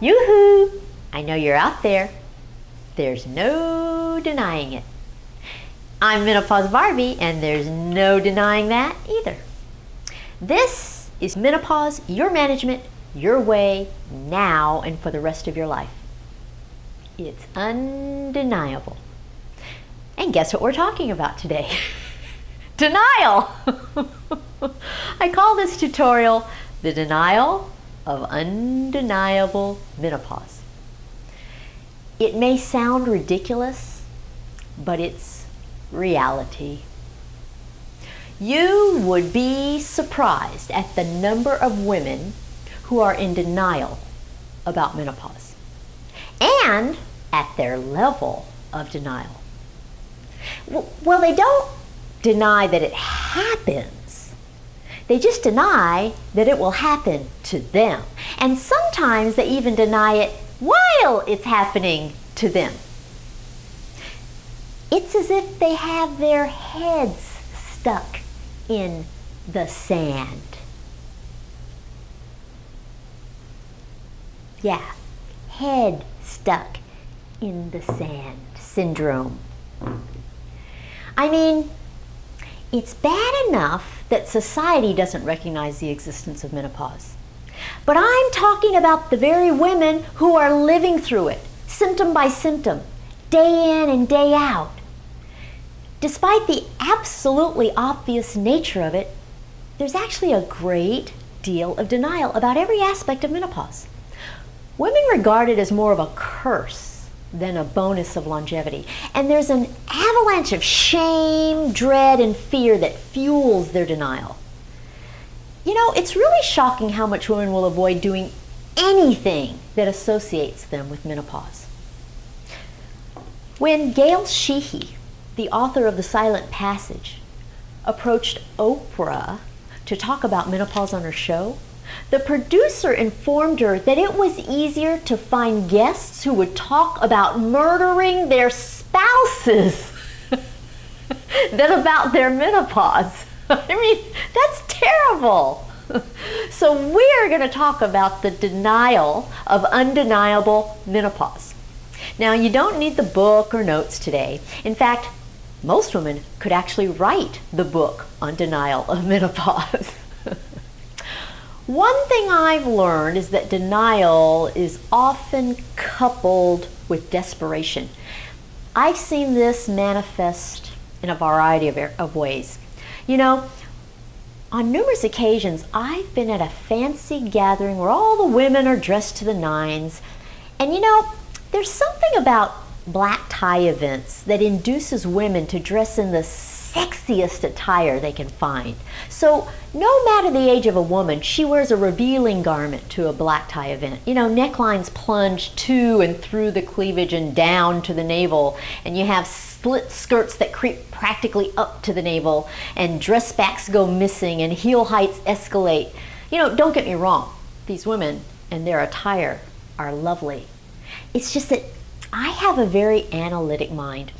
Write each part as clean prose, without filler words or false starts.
Yoo-hoo! I know you're out there. There's no denying it. I'm Menopause Barbie, and there's no denying that either. This is Menopause, your management, your way, now and for the rest of your life. It's undeniable. And guess what we're talking about today? Denial! I call this tutorial the denial of undeniable menopause. It may sound ridiculous, but it's reality. You would be surprised at the number of women who are in denial about menopause and at their level of denial. Well, they don't deny that it happens. They just deny that it will happen to them. And sometimes they even deny it while it's happening to them. It's as if they have their heads stuck in the sand. Yeah, head stuck in the sand syndrome. I mean, it's bad enough that society doesn't recognize the existence of menopause. But I'm talking about the very women who are living through it, symptom by symptom, day in and day out. Despite the absolutely obvious nature of it, there's actually a great deal of denial about every aspect of menopause. Women regard it as more of a curse than a bonus of longevity. And there's an avalanche of shame, dread, and fear that fuels their denial. You know, it's really shocking how much women will avoid doing anything that associates them with menopause. When Gail Sheehy, the author of The Silent Passage, approached Oprah to talk about menopause on her show, the producer informed her that it was easier to find guests who would talk about murdering their spouses than about their menopause. I mean, that's terrible. So we're going to talk about the denial of undeniable menopause. Now, you don't need the book or notes today. In fact, most women could actually write the book on denial of menopause. One thing I've learned is that denial is often coupled with desperation. I've seen this manifest in a variety of ways. You know, on numerous occasions, I've been at a fancy gathering where all the women are dressed to the nines. And you know, there's something about black tie events that induces women to dress in the sexiest attire they can find. So no matter the age of a woman, she wears a revealing garment to a black tie event. You know, necklines plunge to and through the cleavage and down to the navel, and you have split skirts that creep practically up to the navel, and dress backs go missing and heel heights escalate. You know, don't get me wrong, these women and their attire are lovely. It's just that I have a very analytic mind,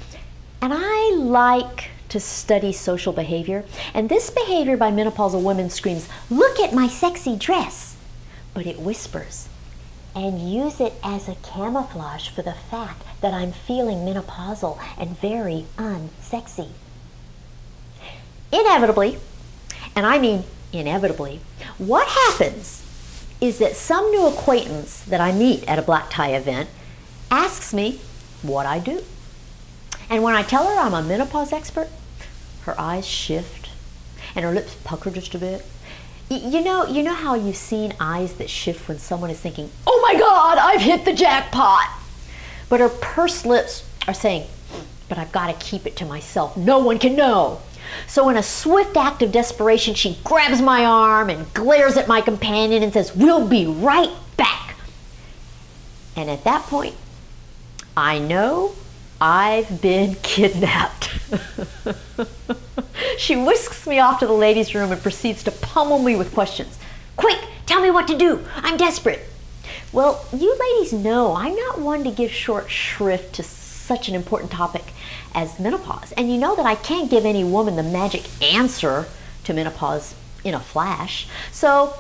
and I like to study social behavior, and this behavior by menopausal women screams, "Look at my sexy dress," but it whispers, and use it as a camouflage for the fact that I'm feeling menopausal and very unsexy. Inevitably, and I mean inevitably, what happens is that some new acquaintance that I meet at a black tie event asks me what I do. And when I tell her I'm a menopause expert, her eyes shift and her lips pucker just a bit. You know how you've seen eyes that shift when someone is thinking, "Oh my God, I've hit the jackpot." But her pursed lips are saying, "But I've got to keep it to myself. No one can know." So in a swift act of desperation, she grabs my arm and glares at my companion and says, "We'll be right back." And at that point, I know I've been kidnapped. She whisks me off to the ladies' room and proceeds to pummel me with questions. "Quick, tell me what to do. I'm desperate." Well, you ladies know I'm not one to give short shrift to such an important topic as menopause. And you know that I can't give any woman the magic answer to menopause in a flash. So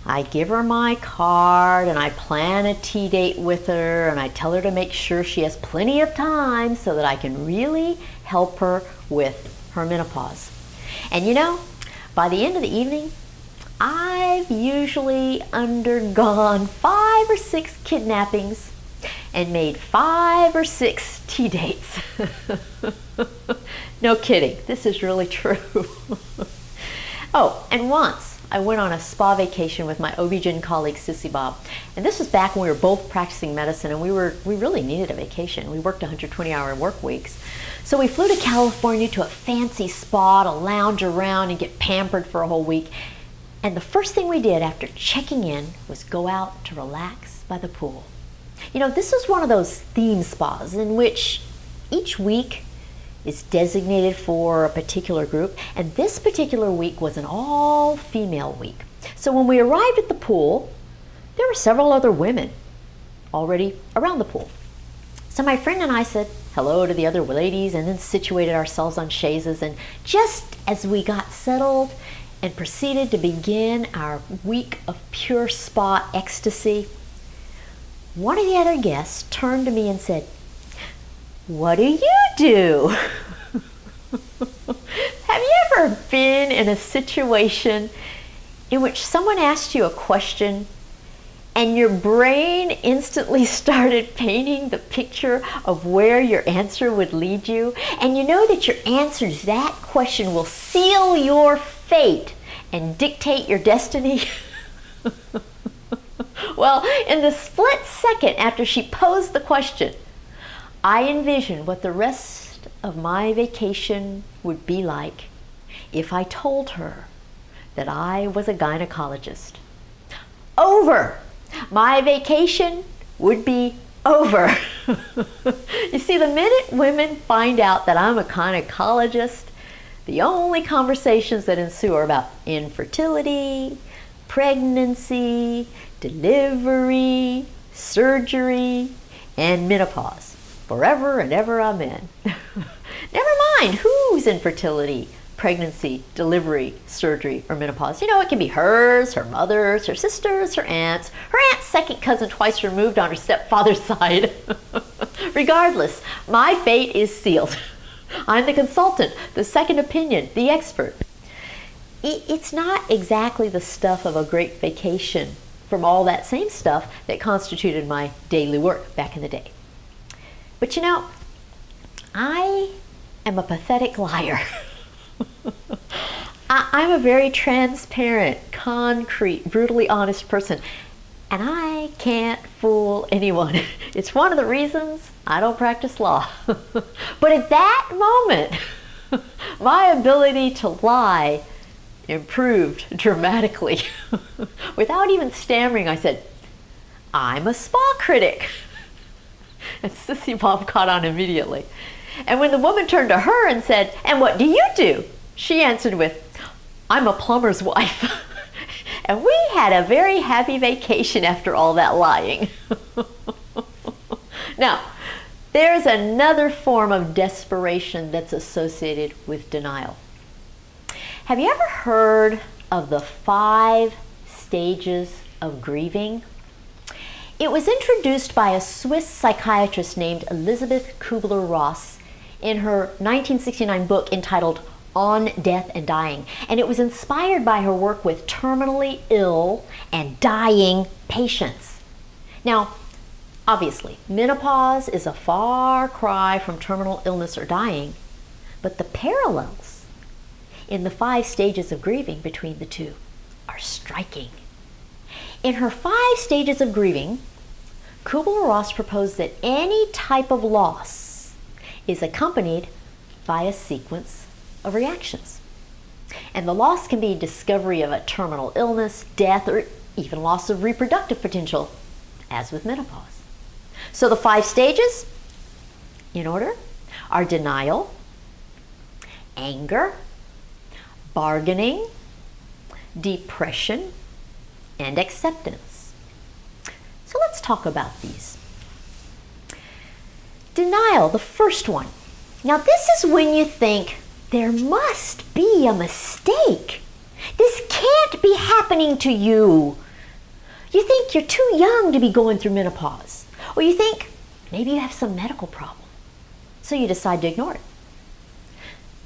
I give her my card and I plan a tea date with her, and I tell her to make sure she has plenty of time so that I can really help her with her menopause. And you know, by the end of the evening, I've usually undergone 5 or 6 kidnappings and made 5 or 6 tea dates. No kidding, this is really true. Oh, and once I went on a spa vacation with my OB-GYN colleague Sissy Bob. And this was back when we were both practicing medicine, and we really needed a vacation. We worked 120-hour work weeks. So we flew to California to a fancy spa to lounge around and get pampered for a whole week. And the first thing we did after checking in was go out to relax by the pool. You know, this was one of those theme spas in which each week is designated for a particular group, and this particular week was an all-female week. So when we arrived at the pool, there were several other women already around the pool. So my friend and I said hello to the other ladies and then situated ourselves on chaises, and just as we got settled and proceeded to begin our week of pure spa ecstasy, one of the other guests turned to me and said, "What do you do?" Have you ever been in a situation in which someone asked you a question and your brain instantly started painting the picture of where your answer would lead you? And you know that your answer to that question will seal your fate and dictate your destiny? Well, in the split second after she posed the question, I envisioned what the rest of my vacation would be like if I told her that I was a gynecologist. Over! My vacation would be over. You see, the minute women find out that I'm a gynecologist, the only conversations that ensue are about infertility, pregnancy, delivery, surgery, and menopause. Forever and ever, amen. Never mind who's infertility, pregnancy, delivery, surgery, or menopause. You know, it can be hers, her mother's, her sister's, her aunt's second cousin twice removed on her stepfather's side. Regardless, my fate is sealed. I'm the consultant, the second opinion, the expert. It's not exactly the stuff of a great vacation from all that same stuff that constituted my daily work back in the day. But you know, I am a pathetic liar. I'm a very transparent, concrete, brutally honest person, and I can't fool anyone. It's one of the reasons I don't practice law. But at that moment, my ability to lie improved dramatically. Without even stammering, I said, "I'm a spa critic." And Sissy Bob caught on immediately. And when the woman turned to her and said, "And what do you do?" she answered with, "I'm a plumber's wife." And we had a very happy vacation after all that lying. Now, there's another form of desperation that's associated with denial. Have you ever heard of the 5 stages of grieving? It was introduced by a Swiss psychiatrist named Elisabeth Kubler-Ross in her 1969 book entitled On Death and Dying, and it was inspired by her work with terminally ill and dying patients. Now, obviously, menopause is a far cry from terminal illness or dying, but the parallels in the 5 stages of grieving between the two are striking. In her 5 stages of grieving, Kubler-Ross proposed that any type of loss is accompanied by a sequence of reactions. And the loss can be discovery of a terminal illness, death, or even loss of reproductive potential, as with menopause. So the 5 stages, in order, are denial, anger, bargaining, depression, and acceptance. So let's talk about these. Denial, the first one. Now this is when you think, there must be a mistake. This can't be happening to you. You think you're too young to be going through menopause. Or you think maybe you have some medical problem. So you decide to ignore it.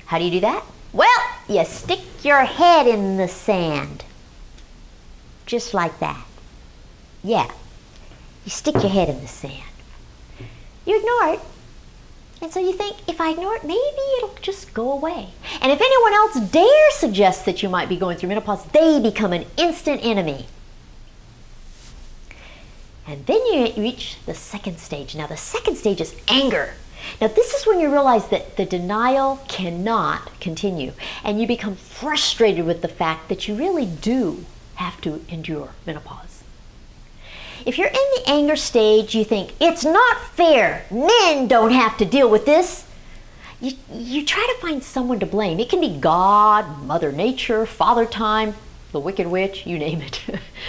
How do you do that? Well, you stick your head in the sand. Just like that. Yeah, you stick your head in the sand. You ignore it. And so you think, if I ignore it, maybe it'll just go away. And if anyone else dares suggest that you might be going through menopause, they become an instant enemy. And then you reach the second stage. Now, the second stage is anger. Now, this is when you realize that the denial cannot continue, and you become frustrated with the fact that you really do have to endure menopause. If you're in the anger stage, you think, it's not fair. Men don't have to deal with this. You try to find someone to blame. It can be God, Mother Nature, Father Time, the Wicked Witch, you name it.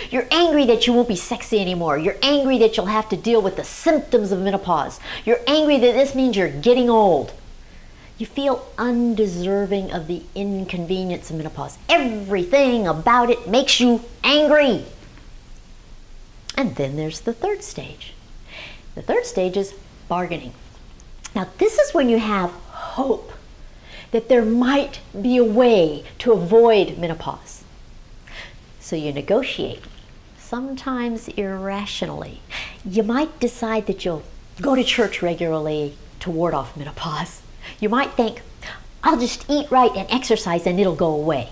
You're angry that you won't be sexy anymore. You're angry that you'll have to deal with the symptoms of menopause. You're angry that this means you're getting old. You feel undeserving of the inconvenience of menopause. Everything about it makes you angry. And then there's the third stage. The third stage is bargaining. Now, this is when you have hope that there might be a way to avoid menopause. So you negotiate, sometimes irrationally. You might decide that you'll go to church regularly to ward off menopause. You might think, I'll just eat right and exercise and it'll go away.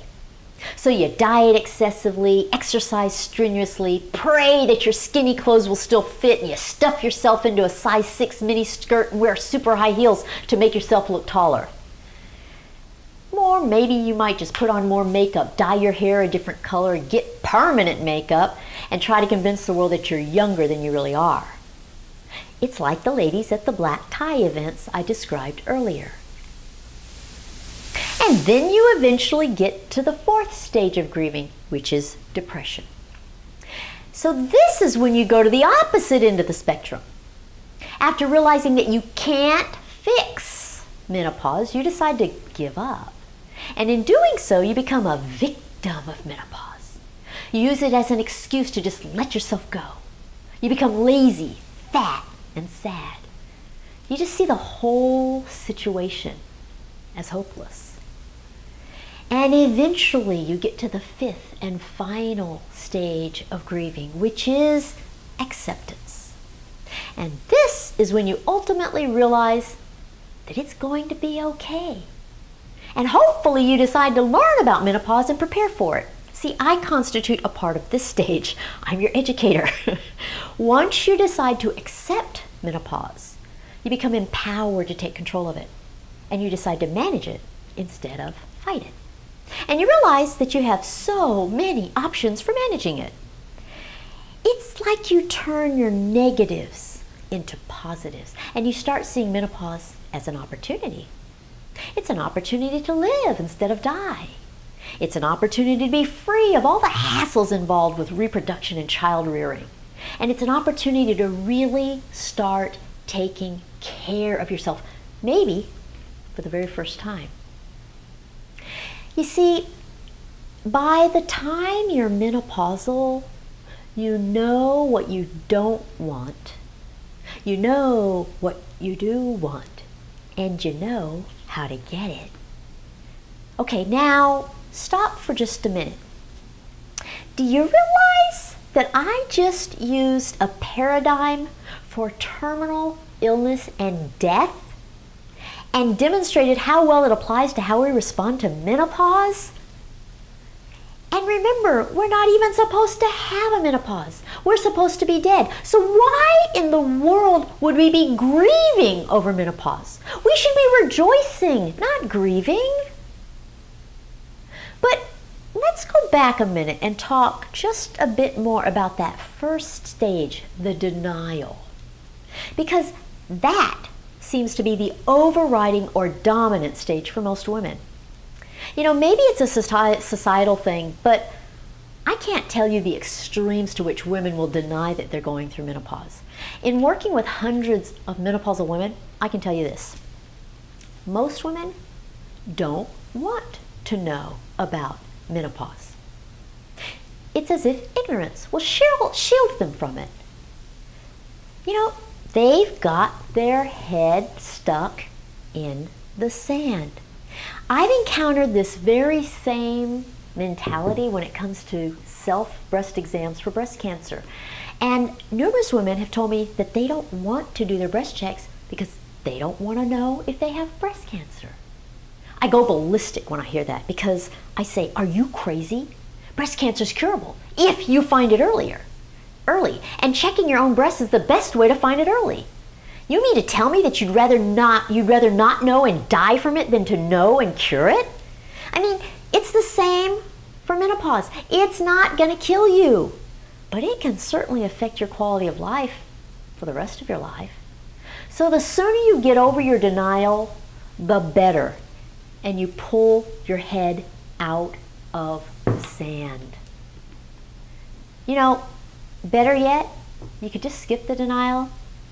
So you diet excessively, exercise strenuously, pray that your skinny clothes will still fit, and you stuff yourself into a size 6 mini skirt and wear super high heels to make yourself look taller. Or maybe you might just put on more makeup, dye your hair a different color, get permanent makeup, and try to convince the world that you're younger than you really are. It's like the ladies at the black tie events I described earlier. And then you eventually get to the fourth stage of grieving, which is depression. So this is when you go to the opposite end of the spectrum. After realizing that you can't fix menopause, you decide to give up. And in doing so, you become a victim of menopause. You use it as an excuse to just let yourself go. You become lazy, fat, and sad. You just see the whole situation as hopeless. And eventually you get to the fifth and final stage of grieving, which is acceptance. And this is when you ultimately realize that it's going to be okay. And hopefully you decide to learn about menopause and prepare for it. See, I constitute a part of this stage. I'm your educator. Once you decide to accept menopause, you become empowered to take control of it. And you decide to manage it instead of fight it. And you realize that you have so many options for managing it. It's like you turn your negatives into positives, and you start seeing menopause as an opportunity. It's an opportunity to live instead of die. It's an opportunity to be free of all the hassles involved with reproduction and child rearing. And it's an opportunity to really start taking care of yourself, maybe for the very first time. You see, by the time you're menopausal, you know what you don't want, you know what you do want, and you know how to get it. Okay, now stop for just a minute. Do you realize that I just used a paradigm for terminal illness and death and demonstrated how well it applies to how we respond to menopause? And remember, we're not even supposed to have a menopause. We're supposed to be dead. So why in the world would we be grieving over menopause? We should be rejoicing, not grieving. But let's go back a minute and talk just a bit more about that first stage, the denial. Because that seems to be the overriding or dominant stage for most women. You know, maybe it's a societal thing, but I can't tell you the extremes to which women will deny that they're going through menopause. In working with hundreds of menopausal women, I can tell you this. Most women don't want to know about menopause. it's as if ignorance will shield them from it. You know, they've got their head stuck in the sand. I've encountered this very same mentality when it comes to self-breast exams for breast cancer. And numerous women have told me that they don't want to do their breast checks because they don't want to know if they have breast cancer. I go ballistic when I hear that because I say, are you crazy? Breast cancer is curable if you find it early. And checking your own breast is the best way to find it early. You mean to tell me that you'd rather not know and die from it than to know and cure it? I mean, it's the same for menopause. It's not going to kill you, but it can certainly affect your quality of life for the rest of your life. So the sooner you get over your denial, the better, and you pull your head out of the sand. You know, better yet, you could just skip the denial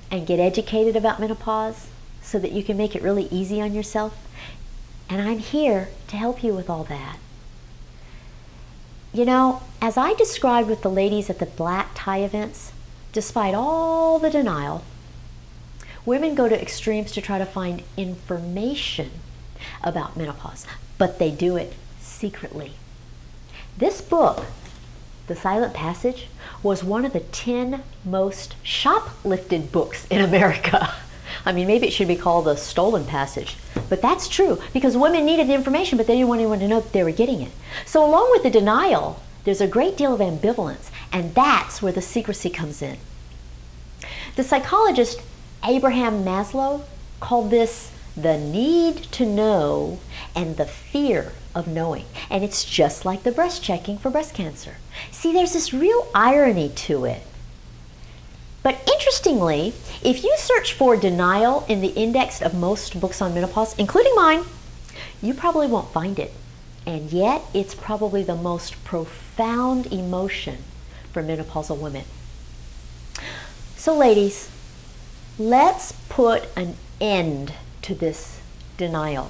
and get educated about menopause so that you can make it really easy on yourself. And I'm here to help you with all that. You know, as I described with the ladies at the black tie events, despite all the denial, women go to extremes to try to find information about menopause, but they do it secretly. This book, The Silent Passage, was one of the 10 most shoplifted books in America. I mean, maybe it should be called The Stolen Passage, but that's true because women needed the information, but they didn't want anyone to know that they were getting it. So along with the denial, there's a great deal of ambivalence, and that's where the secrecy comes in. The psychologist Abraham Maslow called this the need to know and the fear of knowing. And it's just like the breast checking for breast cancer. See, there's this real irony to it. But interestingly, if you search for denial in the index of most books on menopause, including mine, you probably won't find it. And yet, it's probably the most profound emotion for menopausal women. So ladies, let's put an end to this denial.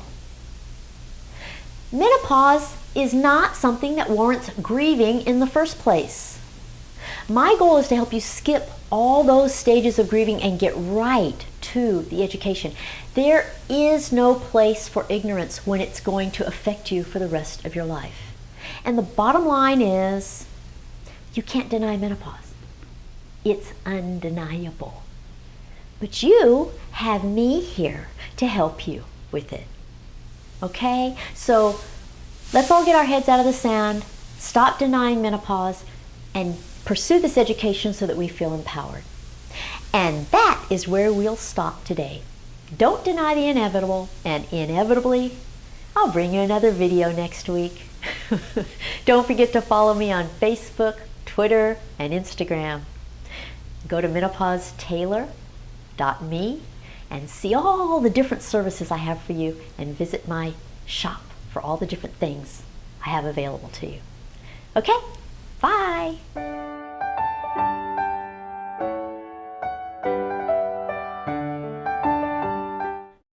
Menopause is not something that warrants grieving in the first place. My goal is to help you skip all those stages of grieving and get right to the education. There is no place for ignorance when it's going to affect you for the rest of your life. And the bottom line is, you can't deny menopause. It's undeniable. But you have me here to help you with it. Okay? So let's all get our heads out of the sand, stop denying menopause, and pursue this education so that we feel empowered. And that is where we'll stop today. Don't deny the inevitable, and inevitably, I'll bring you another video next week. Don't forget to follow me on Facebook, Twitter, and Instagram. Go to menopausetailor.me and see all the different services I have for you, and visit my shop for all the different things I have available to you. Okay, bye.